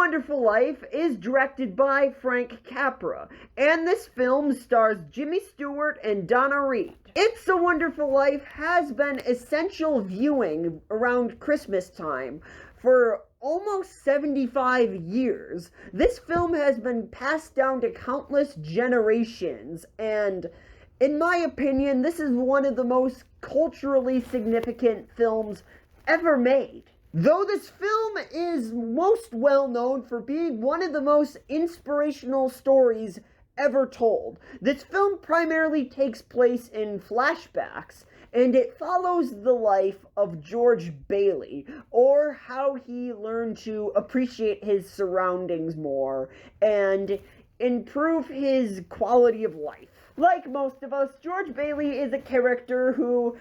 Wonderful Life is directed by Frank Capra, and this film stars Jimmy Stewart and Donna Reed. It's a Wonderful Life has been essential viewing around Christmas time for almost 75 years. This film has been passed down to countless generations, and in my opinion, this is one of the most culturally significant films ever made. Though this film is most well known for being one of the most inspirational stories ever told, this film primarily takes place in flashbacks, and it follows the life of George Bailey, or how he learned to appreciate his surroundings more and improve his quality of life. Like most of us, George Bailey is a character who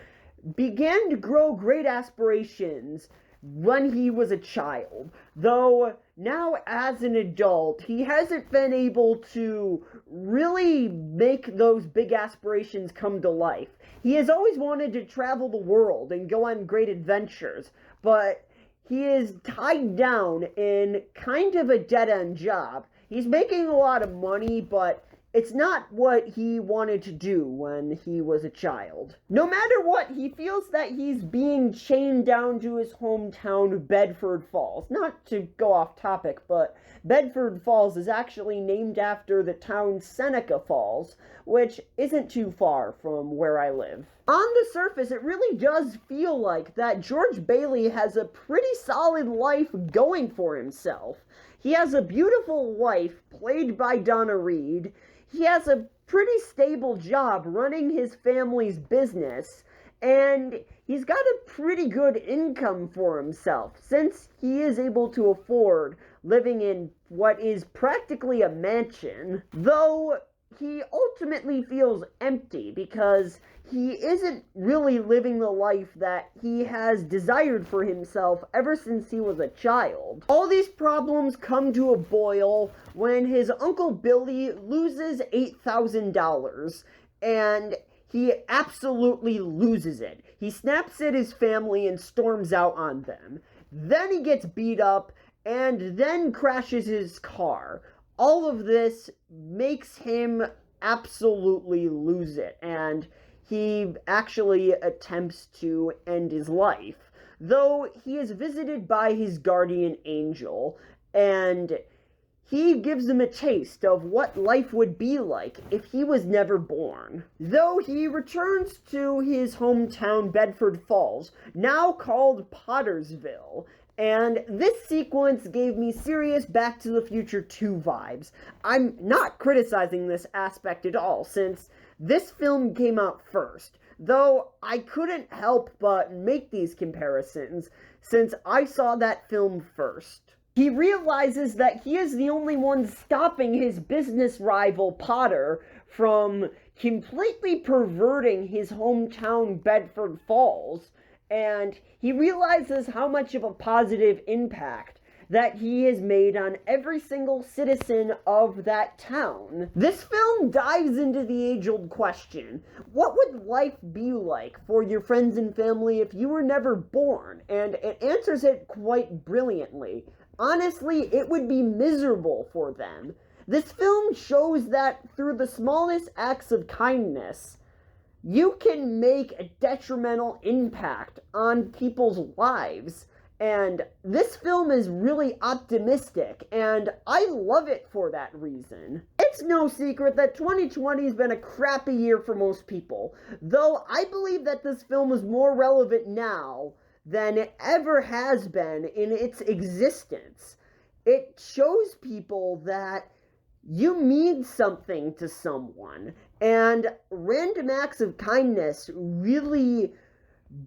began to grow great aspirations when he was a child, though now as an adult, he hasn't been able to really make those big aspirations come to life. He has always wanted to travel the world and go on great adventures, but he is tied down in kind of a dead-end job. He's making a lot of money, but it's not what he wanted to do when he was a child. No matter what, he feels that he's being chained down to his hometown, Bedford Falls. Not to go off topic, but Bedford Falls is actually named after the town Seneca Falls, which isn't too far from where I live. On the surface, it really does feel like that George Bailey has a pretty solid life going for himself. He has a beautiful wife, played by Donna Reed. He has a pretty stable job running his family's business, and he's got a pretty good income for himself, since he is able to afford living in what is practically a mansion, though he ultimately feels empty because he isn't really living the life that he has desired for himself ever since he was a child. All these problems come to a boil when his Uncle Billy loses $8,000, and he absolutely loses it. He snaps at his family and storms out on them. Then he gets beat up and then crashes his car. All of this makes him absolutely lose it, and he actually attempts to end his life, though he is visited by his guardian angel, and he gives him a taste of what life would be like if he was never born. Though he returns to his hometown, Bedford Falls, now called Pottersville, and this sequence gave me serious Back to the Future 2 vibes. I'm not criticizing this aspect at all, since this film came out first, though I couldn't help but make these comparisons, since I saw that film first. He realizes that he is the only one stopping his business rival, Potter, from completely perverting his hometown, Bedford Falls, and he realizes how much of a positive impact that he has made on every single citizen of that town. This film dives into the age-old question: what would life be like for your friends and family if you were never born? And it answers it quite brilliantly. Honestly, it would be miserable for them. This film shows that through the smallest acts of kindness, you can make a detrimental impact on people's lives. And this film is really optimistic, and I love it for that reason. It's no secret that 2020 has been a crappy year for most people, though I believe that this film is more relevant now than it ever has been in its existence. It shows people that you mean something to someone, and random acts of kindness really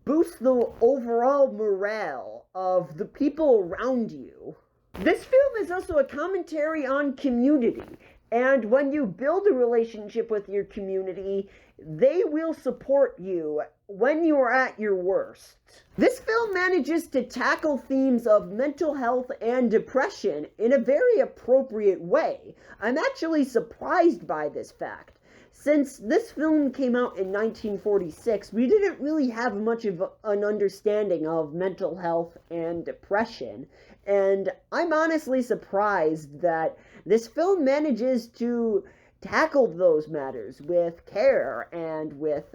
boost the overall morale of the people around you. This film is also a commentary on community, and when you build a relationship with your community, they will support you when you are at your worst. This film manages to tackle themes of mental health and depression in a very appropriate way. I'm actually surprised by this fact, Since this film came out in 1946, we didn't really have much of an understanding of mental health and depression. And I'm honestly surprised that this film manages to tackle those matters with care and with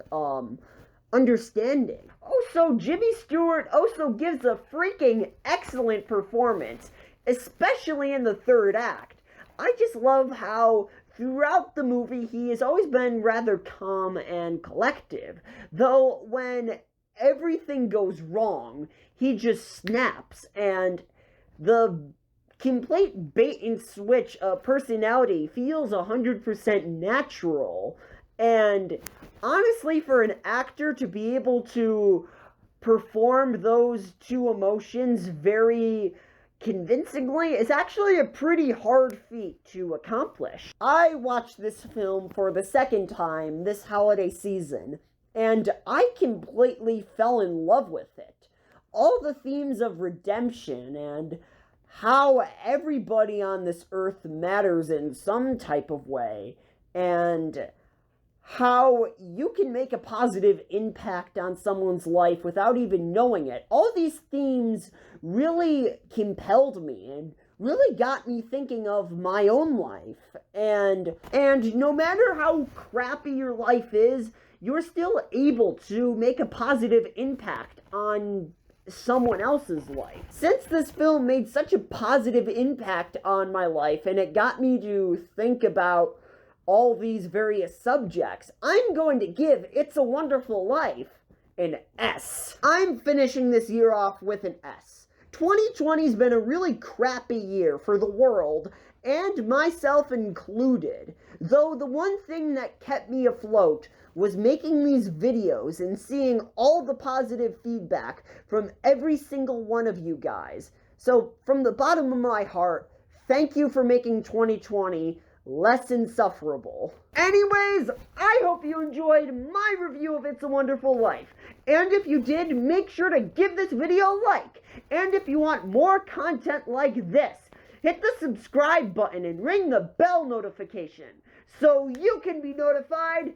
understanding. Also, Jimmy Stewart also gives a freaking excellent performance, especially in the third act. I just love how throughout the movie he has always been rather calm and collective, though when everything goes wrong, he just snaps, and the complete bait and switch personality feels 100% natural. And honestly, for an actor to be able to perform those two emotions very convincingly is actually a pretty hard feat to accomplish. I watched this film for the second time this holiday season, and I completely fell in love with it. All the themes of redemption and how everybody on this earth matters in some type of way, and how you can make a positive impact on someone's life without even knowing it. All these themes really compelled me and really got me thinking of my own life. And no matter how crappy your life is, you're still able to make a positive impact on someone else's life. Since this film made such a positive impact on my life and it got me to think about all these various subjects, I'm going to give It's a Wonderful Life an S. I'm finishing this year off with an S. 2020's been a really crappy year for the world, and myself included, though the one thing that kept me afloat was making these videos and seeing all the positive feedback from every single one of you guys. So from the bottom of my heart, thank you for making 2020 less insufferable. Anyways, I hope you enjoyed my review of It's a Wonderful Life. And if you did, make sure to give this video a like. And if you want more content like this, hit the subscribe button and ring the bell notification so you can be notified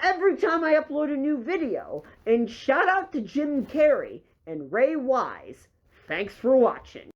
every time I upload a new video. And shout out to Jim Carrey and Ray Wise. Thanks for watching.